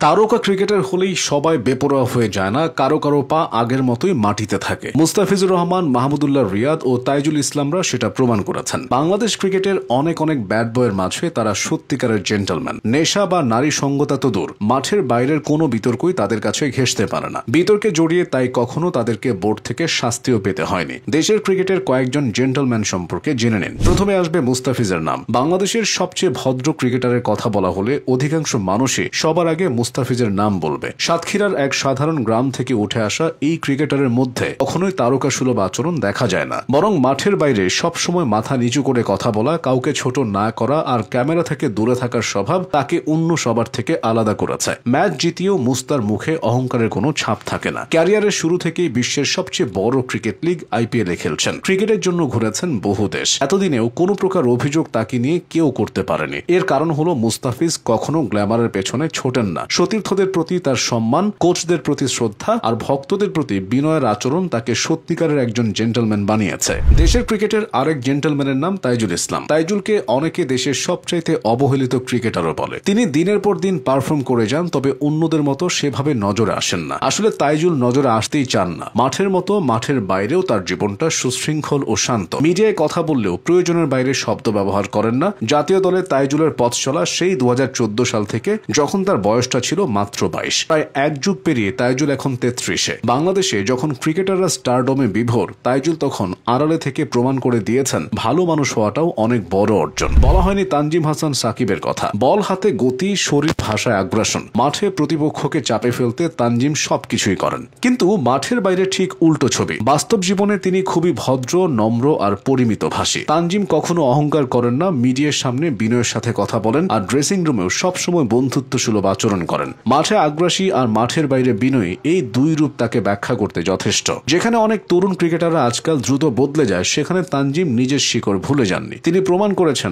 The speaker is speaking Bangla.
তারকা ক্রিকেটার হলেই সবাই বেপরোয়া হয়ে যায় না, কারো কারো পা আগের মতোই মাটিতে থাকে। মুস্তাফিজুর রহমান, মাহমুদুল্লাহ রিয়াদ ও তাইজুল ইসলামরা সেটা প্রমাণ করেছেন। বাংলাদেশ ক্রিকেটের অনেক ব্যাড বয়ের মাঝে তারা সত্যিকারের জেন্টলম্যান। নেশা বা নারী সঙ্গতা তো দূর, মাঠের বাইরের কোনো বিতর্কই তাদের কাছে ঘেঁষতে পারে না। বিতর্কে জড়িয়ে তাই কখনো তাদেরকে বোর্ড থেকে শাস্তিও পেতে হয়নি। দেশের ক্রিকেটের কয়েকজন জেন্টলম্যান সম্পর্কে জেনে নিন। প্রথমে আসবে মুস্তাফিজের নাম। বাংলাদেশের সবচেয়ে ভদ্র ক্রিকেটারের কথা বলা হলে অধিকাংশ মানুষই সবার আগে মুস্তাফিজের নাম বলবে। সাতক্ষীরার এক সাধারণ গ্রাম থেকে উঠে আসা এই ক্রিকেটারের মধ্যে কখনোই তারকা সুলভ আচরণ দেখা যায় না, বরং মাঠের বাইরে সবসময় মাথা নিচু করে কথা বলা, কাউকে ছোট না করা আর ক্যামেরা থেকে দূরে থাকার স্বভাব তাকে অন্য সবার থেকে আলাদা করেছে। ম্যাচ জিতিয়েও মুস্তার মুখে অহংকারের কোনো ছাপ থাকে না। ক্যারিয়ারের শুরু থেকেই বিশ্বের সবচেয়ে বড় ক্রিকেট লিগ আইপিএল এ খেলছেন। ক্রিকেটের জন্য ঘুরেছেন বহু দেশ। এতদিনেও কোনো প্রকার অভিযোগ তাকে নিয়ে কেউ করতে পারেনি। এর কারণ হলো মুস্তাফিজ কখনো গ্ল্যামারের পেছনে ছোটেন না। সতীর্থদের প্রতি তার সম্মান, কোচদের প্রতি শ্রদ্ধা আর ভক্তদের প্রতি বিনয়ের আচরণ তাকে সত্যিকারের একজন জেন্টলম্যান বানিয়েছে। দেশের ক্রিকেটের আরেক জেন্টলম্যানের নাম তাইজুল ইসলাম। তাইজুলকে অনেকে দেশের সবচাইতে অবহেলিত ক্রিকেটারও বলে। তিনি দিনের পর দিন পারফর্ম করে যান, তবে অন্যদের মতো সেভাবে নজরে আসেন না। আসলে তাইজুল নজরে আসতেই চান না। মাঠের মতো মাঠের বাইরেও তার জীবনটা সুশৃঙ্খল ও শান্ত। মিডিয়ায় কথা বললেও প্রয়োজনের বাইরে শব্দ ব্যবহার করেন না। জাতীয় দলে তাইজুলের পথ চলা সেই 2014 সাল থেকে, যখন তার বয়সটা ছিল মাত্র 22। প্রায় এক যুগ পেরিয়ে তাইজুল এখন 33-এ। বাংলাদেশে যখন ক্রিকেটাররা স্টারডমে বিভোর, তাইজুল তখন আড়ালে থেকে প্রমাণ করে দিয়েছেন ভালো মানুষ হওয়াটাও অনেক বড় অর্জন। বলা হয়নি তানজিম হাসান সাকিবের কথা। বল হাতে গতি, শরীর ভাষায় আগ্রাসন, মাঠে প্রতিপক্ষকে চাপে ফেলতে তানজিম সবকিছুই করেন। কিন্তু মাঠের বাইরে ঠিক উল্টো ছবি। বাস্তব জীবনে তিনি খুবই ভদ্র, নম্র আর পরিমিত ভাষী। তানজিম কখনো অহংকার করেন না, মিডিয়ার সামনে বিনয়ের সাথে কথা বলেন আর ড্রেসিং রুমেও সবসময় বন্ধুত্ব সুলভ আচরণ করেন। মাঠে আগ্রাসী আর মাঠের বাইরে বিনয়ী, এই দুই রূপ তাকে ব্যাখ্যা করতে যথেষ্ট। যেখানে অনেক তরুণ ক্রিকেটাররা আজকাল দ্রুত বদলে যায়, সেখানে তানজিম নিজের শিকড় ভুলে যাননি। তিনি প্রমাণ করেছেন